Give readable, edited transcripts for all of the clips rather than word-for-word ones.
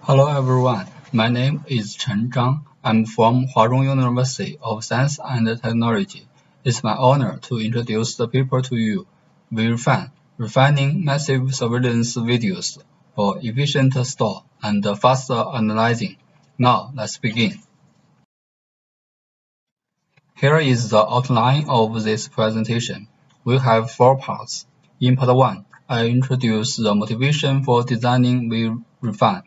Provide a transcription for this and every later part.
Hello everyone, my name is Chen Zhang. I'm from Huazhong University of Science and Technology. It's my honor to introduce the paper to you. VRefine, refining massive surveillance videos for efficient store and faster analyzing. Now let's begin. Here is the outline of this presentation. We have 4 parts. In part 1, I introduce the motivation for designing VRefine.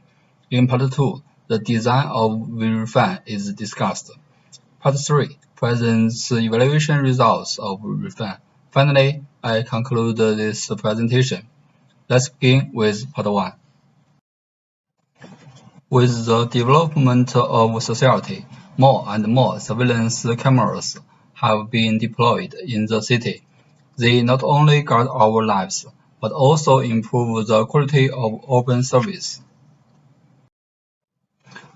In part 2, the design of VRefine is discussed. Part 3 presents evaluation results of VRefine. Finally, I conclude this presentation. Let's begin with part 1. With the development of society, more and more surveillance cameras have been deployed in the city. They not only guard our lives, but also improve the quality of urban service.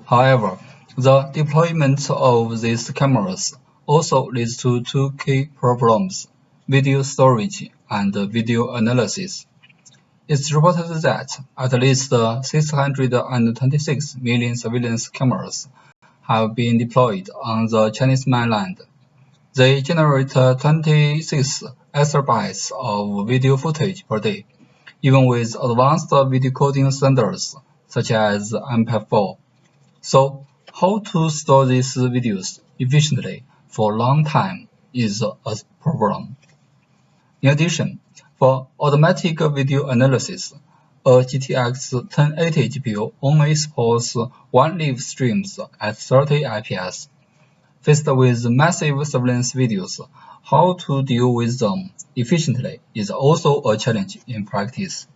However, the deployment of these cameras also leads to 2 key problems: video storage and video analysis. It's reported that at least 626 million surveillance cameras have been deployed on the Chinese mainland. They generate 26 exabytes of video footage per day, even with advanced video coding standards such as MP4. So, how to store these videos efficiently for a long time is a problem. In addition, for automatic video analysis, a GTX 1080 GPU only supports 1 live streams at 30 IPS. Faced with massive surveillance videos, how to deal with them efficiently is also a challenge in practice.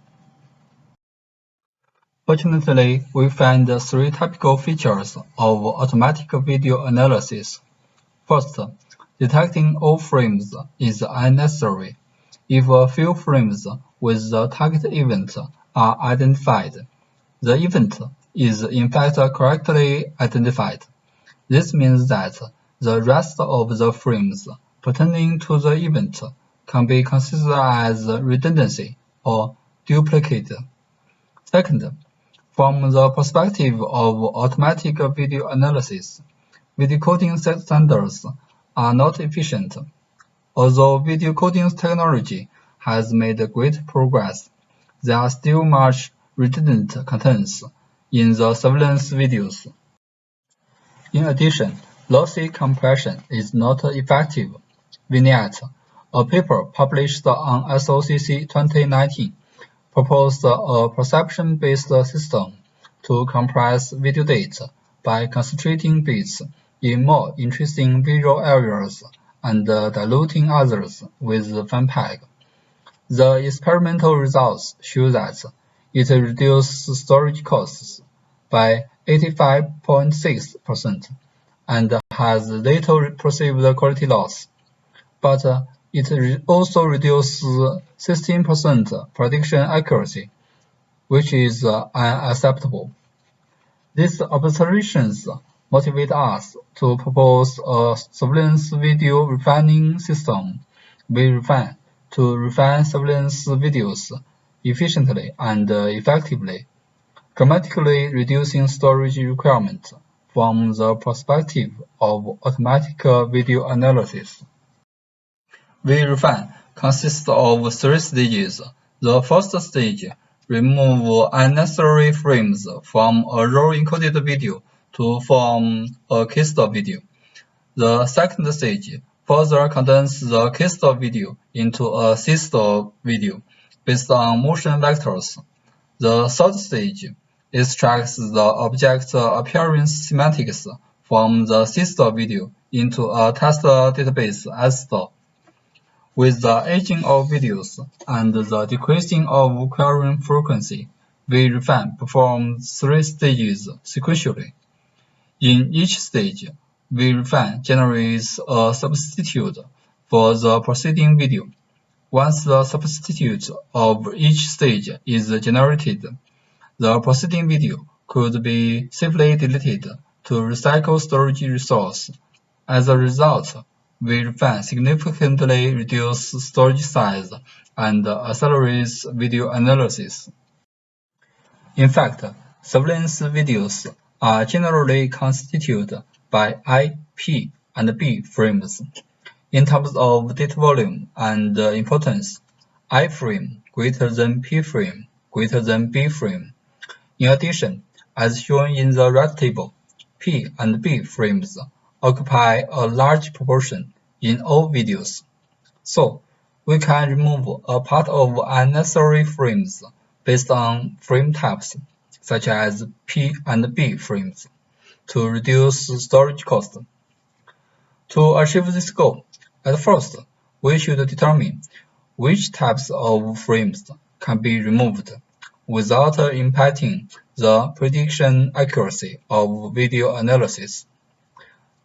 Fortunately, we find 3 typical features of automatic video analysis. First, detecting all frames is unnecessary. If a few frames with the target event are identified, the event is in fact correctly identified. This means that the rest of the frames pertaining to the event can be considered as redundancy or duplicate. Second, from the perspective of automatic video analysis, video coding standards are not efficient. Although video coding technology has made great progress, there are still much redundant contents in the surveillance videos. In addition, lossy compression is not effective. Vignette, a paper published on SOCC 2019, proposed a perception-based system to compress video data by concentrating bits in more interesting visual areas and diluting others with FunPeg. The experimental results show that it reduced storage costs by 85.6% and has little perceived quality loss, but it also reduces 16% prediction accuracy, which is unacceptable. These observations motivate us to propose a surveillance video refining system, VRefine, to refine surveillance videos efficiently and effectively, dramatically reducing storage requirements from the perspective of automatic video analysis. VRefine consists of 3 stages. The first stage remove unnecessary frames from a raw encoded video to form a case video. The second stage further condenses the case video into a case video based on motion vectors. The third stage extracts the object appearance semantics from the case video into a test database SSTOR. With the aging of videos and the decreasing of querying frequency, VRefine performs 3 stages sequentially. In each stage, VRefine generates a substitute for the preceding video. Once the substitute of each stage is generated, the preceding video could be safely deleted to recycle storage resource. As a result, VRefine significantly reduces storage size and accelerates video analysis. In fact, surveillance videos are generally constituted by I, P, and B frames. In terms of data volume and importance, I frame greater than P frame greater than B frame. In addition, as shown in the right table, P and B frames occupy a large proportion in all videos. So, we can remove a part of unnecessary frames based on frame types, such as P and B frames, to reduce storage cost. To achieve this goal, at first, we should determine which types of frames can be removed without impacting the prediction accuracy of video analysis.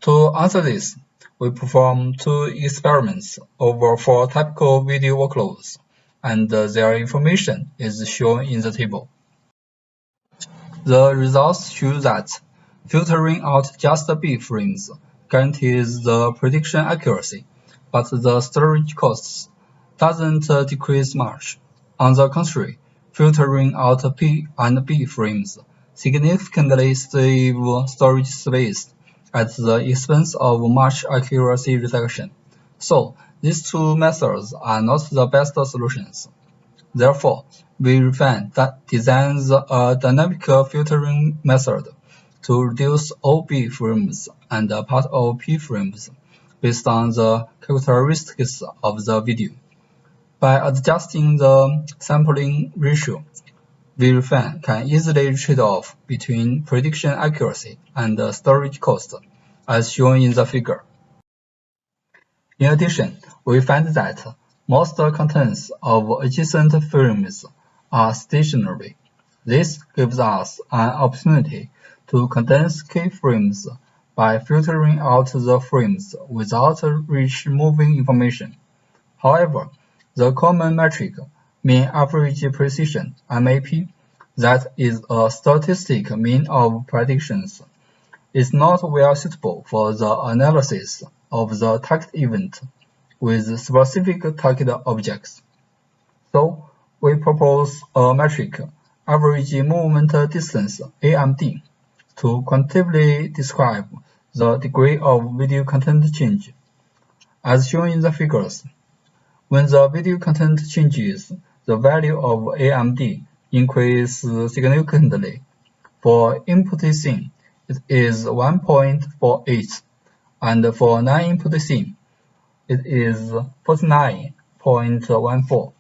To answer this, we perform two experiments over 4 typical video workloads, and their information is shown in the table. The results show that filtering out just B frames guarantees the prediction accuracy, but the storage costs doesn't decrease much. On the contrary, filtering out P and B frames significantly save storage space at the expense of much accuracy reduction. So, these two methods are not the best solutions. Therefore, VRefine designs a dynamic filtering method to reduce all B frames and part of P frames based on the characteristics of the video. By adjusting the sampling ratio, VRefine can easily trade off between prediction accuracy and storage cost, as shown in the figure. In addition, we find that most contents of adjacent frames are stationary. This gives us an opportunity to condense keyframes by filtering out the frames without removing information. However, the common metric, mean average precision (MAP), that is a statistic mean of predictions, is not well suitable for the analysis of the target event with specific target objects. So, we propose a metric, average movement distance (AMD), to quantitatively describe the degree of video content change. As shown in the figures, when the video content changes, the value of AMD increases significantly. For input scene, it is 1.48, and for non-input scene, it is 49.14.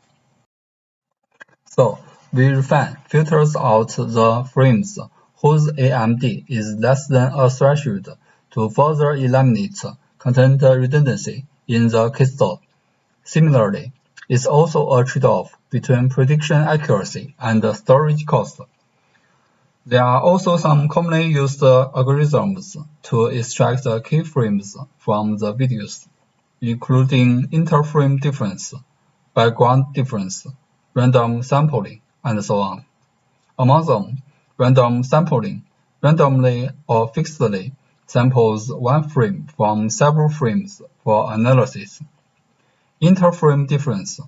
So, VRefine filters out the frames whose AMD is less than a threshold to further eliminate content redundancy in the keystore. Similarly, it's also a trade-off between prediction accuracy and storage cost. There are also some commonly used algorithms to extract keyframes from the videos, including interframe difference, background difference, random sampling, and so on. Among them, random sampling randomly or fixedly samples one frame from several frames for analysis. Interframe difference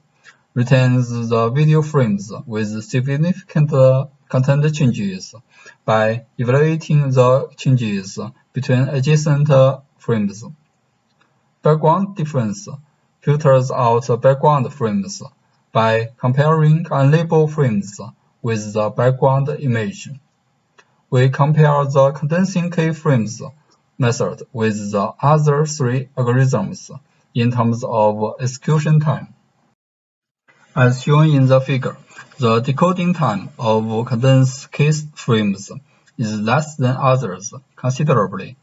retains the video frames with significant content changes by evaluating the changes between adjacent frames. Background difference filters out background frames by comparing unlabeled frames with the background image. We compare the condensing keyframes method with the other three algorithms in terms of execution time. As shown in the figure, the decoding time of condensed keyframes is less than others considerably.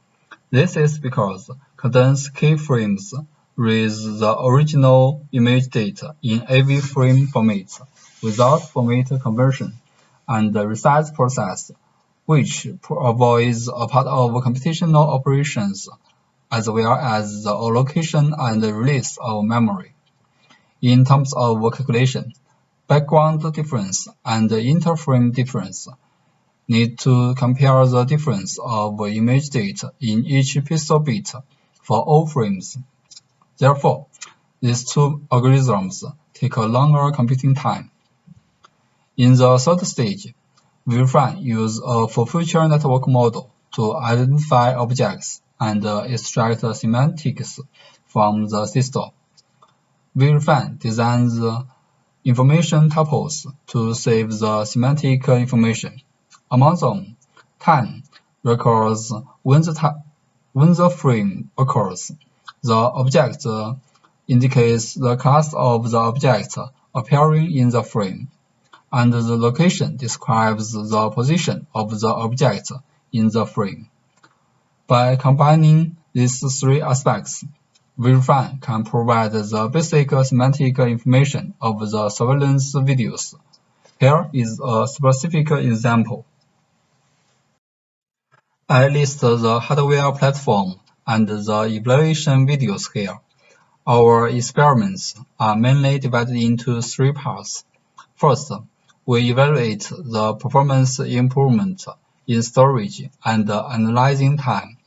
This is because condensed keyframes read the original image data in AV frame format without format conversion and resize process, which avoids a part of computational operations as well as the allocation and release of memory. In terms of calculation, background difference and interframe difference need to compare the difference of image data in each pixel bit for all frames. Therefore, these two algorithms take a longer computing time. In the third stage, VRefine uses a full-feature network model to identify objects and extract semantics from the system. VRefine designs information tuples to save the semantic information. Among them, time records when the frame occurs. The object indicates the class of the object appearing in the frame, and the location describes the position of the object in the frame. By combining these three aspects, VRefine can provide the basic semantic information of the surveillance videos. Here is a specific example. I list the hardware platform and the evaluation videos here. Our experiments are mainly divided into three parts. First, we evaluate the performance improvement in storage and analyzing time,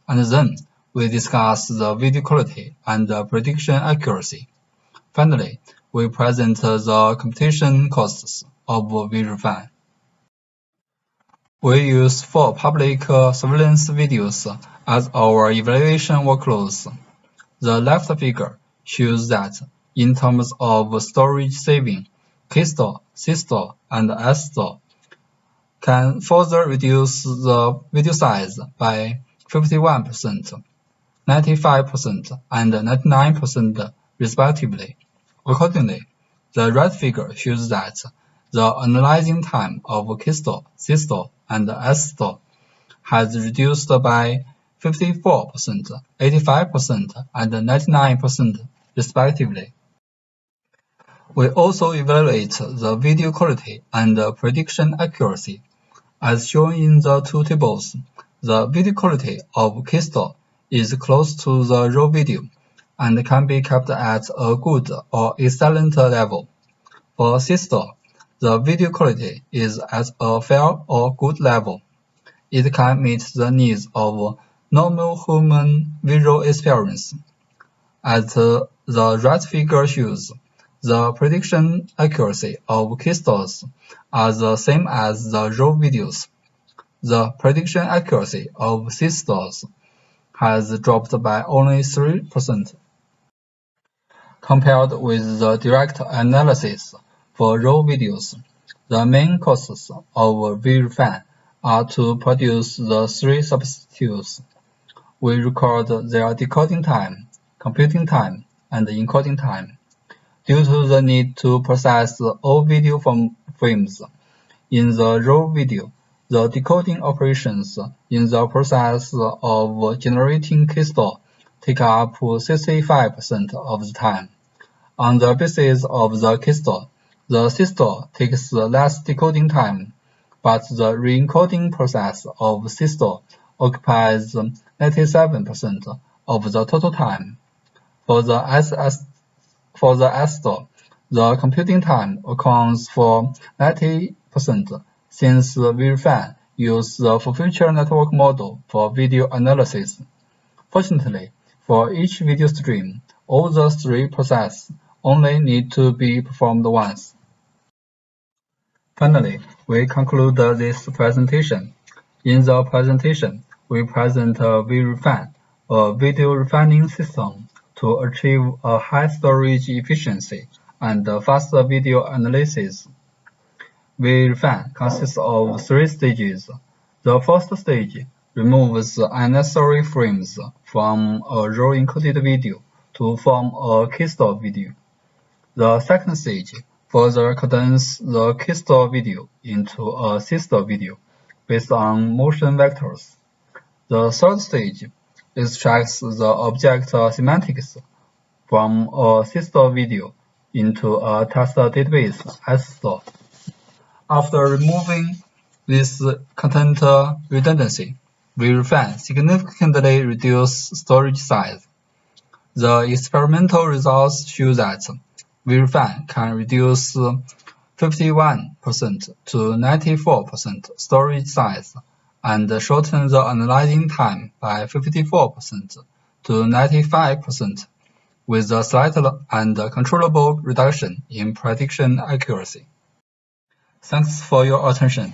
and then we discuss the video quality and prediction accuracy. Finally, we present the computation costs of VRefine. We use 4 public surveillance videos as our evaluation workloads. The left figure shows that, in terms of storage saving, K-store, C-store, and S-store can further reduce the video size by 51%, 95%, and 99% respectively. Accordingly, the right figure shows that the analyzing time of K-store, C-store, and S-store has reduced by 54%, 85%, and 99% respectively. We also evaluate the video quality and prediction accuracy. As shown in the two tables, the video quality of K-store is close to the raw video and can be kept at a good or excellent level. For C-store, the video quality is at a fair or good level. It can meet the needs of normal human visual experience. As the right figure shows, the prediction accuracy of K-stores are the same as the raw videos. The prediction accuracy of C-stores has dropped by only 3%. Compared with the direct analysis for raw videos, the main costs of VRefine are to produce the three substitutes. We record their decoding time, computing time, and encoding time. Due to the need to process all video frames in the raw video, the decoding operations in the process of generating K-store take up 65% of the time. On the basis of the K-store, the C-store takes less decoding time, but the re-encoding process of C-store occupies 97% of the total time. For the S-store, the computing time accounts for 90% since VRefine uses the full-feature network model for video analysis. Fortunately, for each video stream, all the three processes only need to be performed once. Finally, we conclude this presentation. In the presentation, we present VRefine, a video refining system to achieve a high storage efficiency and faster video analysis. VRefine consists of 3 stages. The first stage removes unnecessary frames from a raw encoded video to form a K-store video. The second stage further condenses the K-store video into a C-store video based on motion vectors. The third stage extracts the object semantics from a C-store video into a test database S-store. After removing this content redundancy, VRefine significantly reduces storage size. The experimental results show that VRefine can reduce 51% to 94% storage size and shorten the analyzing time by 54% to 95% with a slight and controllable reduction in prediction accuracy. Thanks for your attention.